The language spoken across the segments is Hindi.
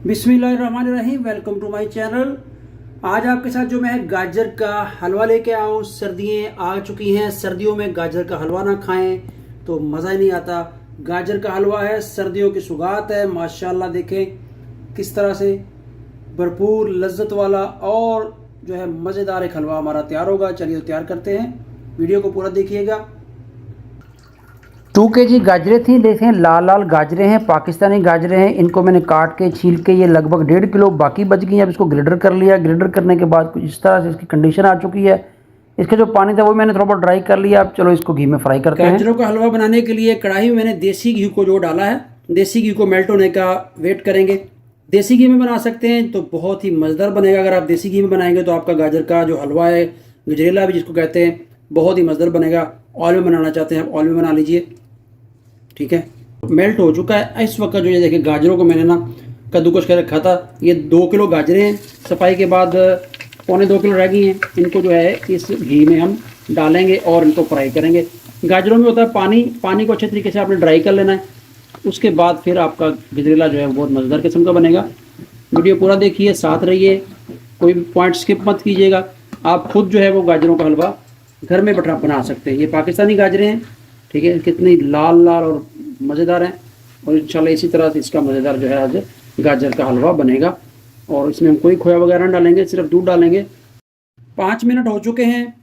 बिस्मिल्लाहिर्रहमानिर्रहीम। Welcome to my channel. आज आपके साथ जो मैं गाजर का हलवा लेके आया हूँ। सर्दियाँ आ चुकी हैं, सर्दियों में गाजर का हलवा ना खाएं तो मज़ा ही नहीं आता। गाजर का हलवा है, सर्दियों की सुगात है। माशाल्लाह देखें किस तरह से भरपूर लज्जत वाला और जो है मज़ेदार एक हलवा हमारा तैयार होगा। चलिए तो तैयार करते हैं, वीडियो को पूरा देखिएगा। 2 kg गाजरें थी। देखें लाल लाल गाजरें हैं, पाकिस्तानी गाजरें हैं। इनको मैंने काट के छील के ये लगभग 1.5 किलो बाकी बच गई। अब इसको ग्रेडर कर लिया। ग्रेडर करने के बाद कुछ इस तरह से इसकी कंडीशन आ चुकी है। इसका जो पानी था वो मैंने थोड़ा बहुत ड्राई कर लिया। अब चलो इसको घी में फ्राई करते हैं। गाजरों का हलवा बनाने के लिए कढ़ाई में मैंने देसी घी को जो डाला है, देसी घी को मेल्ट होने का वेट करेंगे। देसी घी में बना सकते हैं तो बहुत ही मज़ेदार बनेगा। अगर आप देसी घी में बनाएंगे तो आपका गाजर का जो हलवा है, गजरेला भी जिसको कहते हैं, बहुत ही मज़ेदार बनेगा। ऑयल में बनाना चाहते हैं आप ऑयल में बना लीजिए, ठीक है। मेल्ट हो चुका है इस वक्त। जो ये देखिए गाजरों को मैंने ना कद्दूकस कर रखा था। ये 2 किलो गाजरें हैं, सफाई के बाद 1.25 किलो रह गई हैं। इनको जो है इस घी में हम डालेंगे और इनको फ्राई करेंगे। गाजरों में होता है पानी, पानी को अच्छे तरीके से आपने ड्राई कर लेना है। उसके बाद फिर आपका गजरेला जो है बहुत मज़ेदार किस्म का बनेगा। वीडियो पूरा देखिए, साथ रहिए, कोई भी पॉइंट स्किप मत कीजिएगा। आप खुद जो है वो गाजरों का हलवा घर में बना सकते हैं। ये पाकिस्तानी गाजरें हैं, ठीक है, कितनी लाल लाल और मज़ेदार हैं। और इंशाल्लाह इसी तरह से इसका मज़ेदार जो है आज गाजर का हलवा बनेगा। और इसमें हम कोई खोया वगैरह नहीं डालेंगे, सिर्फ दूध डालेंगे। 5 मिनट हो चुके हैं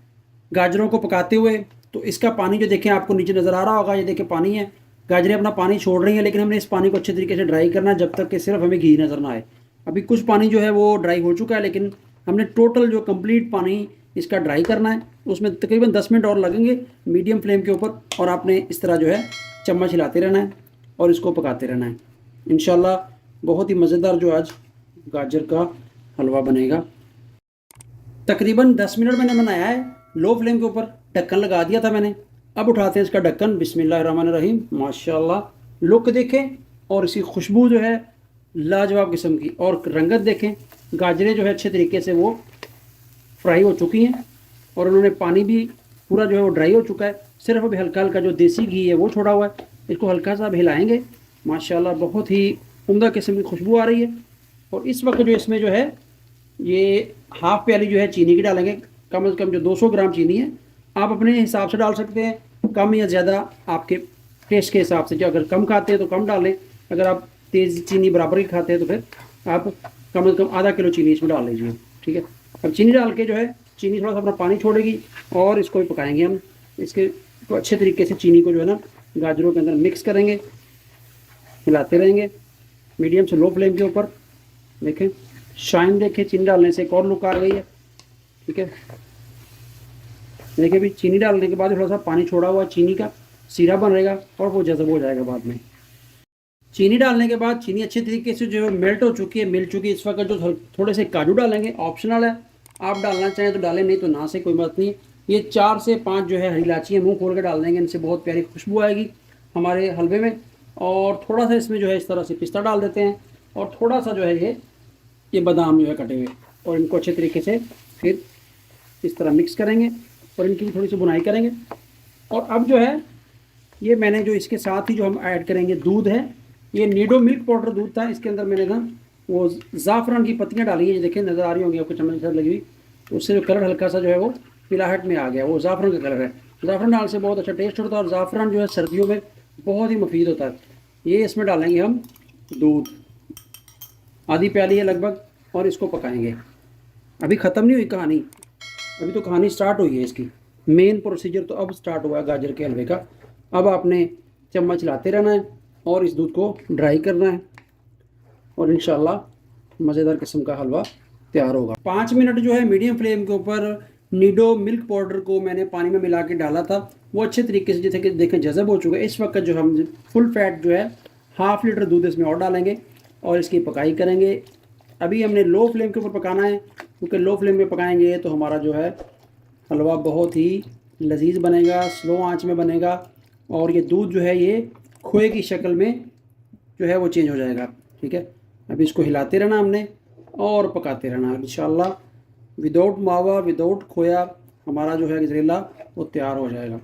गाजरों को पकाते हुए। तो इसका पानी जो देखें आपको नीचे नज़र आ रहा होगा, ये देखें पानी है। गाजरें अपना पानी छोड़ रही हैं, लेकिन हमने इस पानी को अच्छे तरीके से ड्राई करना है जब तक कि सिर्फ हमें घी नज़र ना आए। अभी कुछ पानी जो है वो ड्राई हो चुका है, लेकिन हमने टोटल जो कंप्लीट पानी इसका ड्राई करना है। उसमें तकरीबन 10 मिनट और लगेंगे मीडियम फ्लेम के ऊपर। और आपने इस तरह जो है चम्मच हिलाते रहना है और इसको पकाते रहना है। इंशाल्लाह बहुत ही मज़ेदार जो आज गाजर का हलवा बनेगा। तकरीबन 10 मिनट मैंने बनाया है लो फ्लेम के ऊपर, ढक्कन लगा दिया था मैंने। अब उठाते हैं इसका ढक्कन। बिस्मिल्लाहिर्रहमानिर्रहीम। माशाल्लाह लुक देखें और इसकी खुशबू जो है लाजवाब किस्म की, और रंगत देखें। गाजरें जो है अच्छे तरीके से वो फ्राई हो चुकी हैं और उन्होंने पानी भी पूरा जो है वो ड्राई हो चुका है। सिर्फ अभी हल्का हल्का जो देसी घी है वो छोड़ा हुआ है। इसको हल्का सा हिलाएंगे। माशाल्लाह बहुत ही उम्दा किस्म की खुशबू आ रही है। और इस वक्त जो इसमें जो है ये हाफ प्याली जो है चीनी की डालेंगे। कम से कम जो 200 ग्राम चीनी है, आप अपने हिसाब से डाल सकते हैं, कम या ज़्यादा आपके टेस्ट के हिसाब से। जो अगर कम खाते हैं तो कम डालें, अगर आप तेज़ चीनी बराबर की खाते हैं तो फिर आप कम से कम आधा किलो चीनी इसमें डाल लीजिए, ठीक है। अब चीनी डाल के जो है चीनी थोड़ा सा अपना पानी छोड़ेगी और इसको भी पकाएंगे हम। इसके तो अच्छे तरीके से चीनी को जो है ना गाजरों के अंदर मिक्स करेंगे, हिलाते रहेंगे मीडियम से लो फ्लेम के ऊपर। देखें शाइन, देखें चीनी डालने से एक और लुक आ गई है, ठीक है। देखिए भी चीनी डालने के बाद थोड़ा सा पानी छोड़ा हुआ चीनी का सीरा बनेगा और वो जज़ब हो जाएगा बाद में। चीनी डालने के बाद चीनी अच्छे तरीके से जो है मेल्ट हो चुकी है, मिल चुकी है। इस वक्त जो थोड़े से काजू डालेंगे, ऑप्शनल है, आप डालना चाहें तो डालें, नहीं तो ना से कोई बात नहीं। ये 4 से 5 जो है हरी इलायची मुँह खोल कर डाल देंगे, इनसे बहुत प्यारी खुशबू आएगी हमारे हलवे में। और थोड़ा सा इसमें जो है इस तरह से पिस्ता डाल देते हैं और थोड़ा सा जो है ये बादाम जो है कटे हुए, और इनको अच्छे तरीके से फिर इस तरह मिक्स करेंगे और इनकी थोड़ी सी बुनाई करेंगे। और अब जो है ये मैंने जो इसके साथ ही जो हम ऐड करेंगे दूध है, ये नीडो मिल्क पाउडर दूध था। इसके अंदर मैंने ना वो ज़ाफ़रान की पत्तियाँ डाली हैं, ये देखें नज़र आ रही होंगी आपको चम्मच से लगी हुई। तो उससे जो कलर हल्का सा जो है वो पिलाहट में आ गया, वो ज़ाफ़रान का कलर है। ज़ाफ़रान डालने से बहुत अच्छा टेस्ट होता है और ज़ाफ़रान जो है सर्दियों में बहुत ही मुफीद होता है। ये इसमें डालेंगे हम दूध, आधी प्याली है लगभग, और इसको पकाएंगे। अभी ख़त्म नहीं हुई कहानी, अभी तो कहानी स्टार्ट हुई है। इसकी मेन प्रोसीजर तो अब स्टार्ट हुआ है गाजर के हलवे का। अब आपने चम्मच लाते रहना है और इस दूध को ड्राई करना है और इंशाल्लाह मज़ेदार किस्म का हलवा तैयार होगा। 5 मिनट जो है मीडियम फ्लेम के ऊपर नीडो मिल्क पाउडर को मैंने पानी में मिला के डाला था, वो अच्छे तरीके से जैसे कि देखें जज़ब हो चुका है। इस वक्त जो हम फुल फैट जो है ½ लीटर दूध इसमें और डालेंगे और इसकी पकाई करेंगे। अभी हमने लो फ्लेम के ऊपर पकाना है, क्योंकि लो फ्लेम में पकाएंगे तो हमारा जो है हलवा बहुत ही लजीज बनेगा, स्लो आंच में बनेगा। और ये दूध जो है ये खोए की शक्ल में जो है वो चेंज हो जाएगा, ठीक है। अभी इसको हिलाते रहना हमने और पकाते रहना। इंशाल्लाह विदाउट मावा, विदाउट खोया हमारा जो है गजरेला वो तैयार हो जाएगा।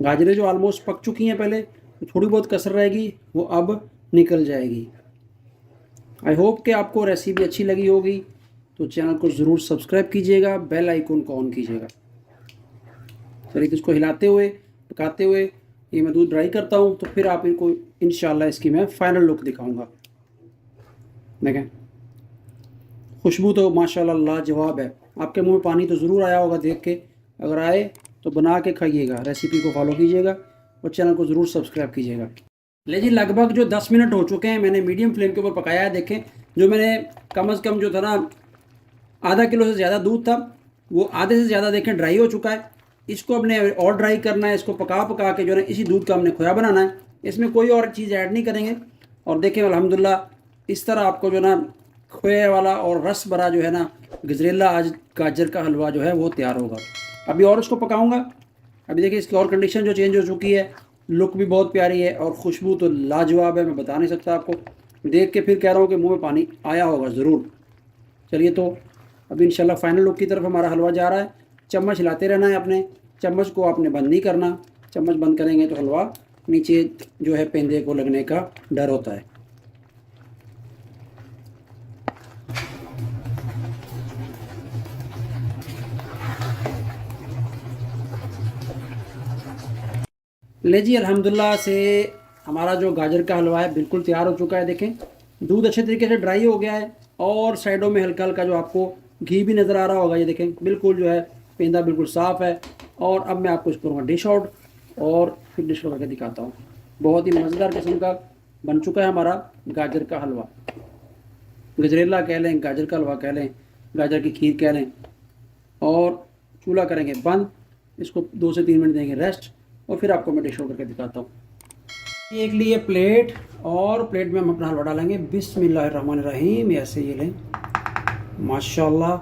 गाजरें जो ऑलमोस्ट पक चुकी हैं पहले, थोड़ी बहुत कसर रहेगी वो अब निकल जाएगी। आई होप कि आपको रेसिपी अच्छी लगी होगी, तो चैनल को ज़रूर सब्सक्राइब कीजिएगा, बेल आइकन को ऑन कीजिएगा। चलिए, इसको हिलाते हुए पकाते हुए ये मैं दूध ड्राई करता हूँ, तो फिर आप इनको इंशाल्लाह इसकी मैं फाइनल लुक दिखाऊंगा। देखें, खुशबू तो माशाल्लाह लाजवाब है। आपके मुंह में पानी तो ज़रूर आया होगा देख के, अगर आए तो बना के खाइएगा, रेसिपी को फॉलो कीजिएगा और चैनल को ज़रूर सब्सक्राइब कीजिएगा। ले जी, लगभग जो 10 मिनट हो चुके हैं, मैंने मीडियम फ्लेम के ऊपर पकाया है। देखें, जो मैंने कम से कम जो था ना आधा किलो से ज़्यादा दूध था, वो आधे से ज़्यादा देखें ड्राई हो चुका है। इसको हमने और ड्राई करना है। इसको पका पका के जो है इसी दूध का हमने खोया बनाना है, इसमें कोई और चीज़ ऐड नहीं करेंगे। और देखें अल्हम्दुलिल्लाह इस तरह आपको जो ना खोए वाला और रस भरा जो है ना गजरेला आज गाजर का हलवा जो है वो तैयार होगा। अभी और उसको पकाऊंगा। अभी देखिए इसकी और कंडीशन जो चेंज हो चुकी है, लुक भी बहुत प्यारी है और खुशबू तो लाजवाब है, मैं बता नहीं सकता आपको। देख के फिर कह रहा हूँ कि मुंह में पानी आया होगा ज़रूर। चलिए, तो अभी इंशाल्लाह फाइनल लुक की तरफ हमारा हलवा जा रहा है। चम्मच हिलाते रहना है, अपने चम्मच को आपने बंद नहीं करना। चम्मच बंद करेंगे तो हलवा नीचे जो है पेंदे को लगने का डर होता है। ले जी, अल्हम्दुलिल्लाह से हमारा जो गाजर का हलवा है बिल्कुल तैयार हो चुका है। देखें, दूध अच्छे तरीके से ड्राई हो गया है और साइडों में हल्का हल्का जो आपको घी भी नज़र आ रहा होगा। ये देखें, बिल्कुल जो है पेंदा बिल्कुल साफ़ है। और अब मैं आपको इसको करूँगा डिश आउट और फिर डिश करके दिखाता हूँ। बहुत ही मज़ेदार किस्म का बन चुका है हमारा गाजर का हलवा। गजरेला कह लें, गाजर का हलवा कह लें, गाजर की खीर कह लें। और चूल्हा करेंगे बंद, इसको 2 से 3 मिनट देंगे रेस्ट और फिर आपको मैं डिश आउट करके दिखाता हूँ। एक लिए प्लेट, और प्लेट में हम अपना हलवा डालेंगे। बिस्मिल्लाहिर्रहमानिर्रहीम। ऐसे ये लें, माशाल्लाह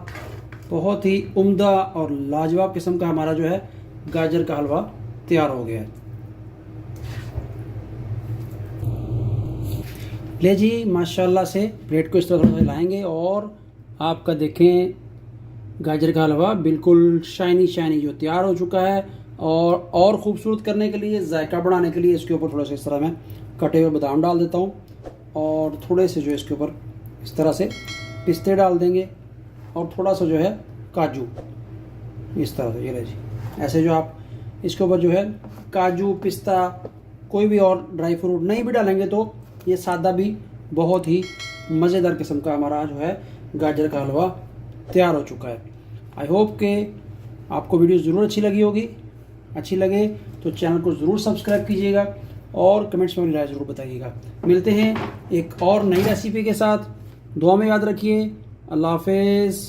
बहुत ही उम्दा और लाजवाब किस्म का हमारा जो है गाजर का हलवा तैयार हो गया है। ले जी, माशाल्लाह से प्लेट को इस तरह से लाएंगे और आपका देखें गाजर का हलवा बिल्कुल शाइनी शाइनी जो तैयार हो चुका है। और ख़ूबसूरत करने के लिए, जायका बढ़ाने के लिए इसके ऊपर थोड़ा सा इस तरह मैं कटे हुए बादाम डाल देता हूँ और थोड़े से जो इसके ऊपर इस तरह से पिस्ते डाल देंगे और थोड़ा सा जो है काजू इस तरह से। ये ले जी, ऐसे जो आप इसके ऊपर जो है काजू, पिस्ता, कोई भी और ड्राई फ्रूट नहीं भी डालेंगे तो ये सादा भी बहुत ही मज़ेदार किस्म का हमारा जो है गाजर का हलवा तैयार हो चुका है। आई होप कि आपको वीडियो ज़रूर अच्छी लगी होगी। अच्छी लगे तो चैनल को ज़रूर सब्सक्राइब कीजिएगा और कमेंट्स में राय ज़रूर बताइएगा। मिलते हैं एक और नई रेसिपी के साथ। दुआ में याद रखिए। अल्लाह हाफ़िज़।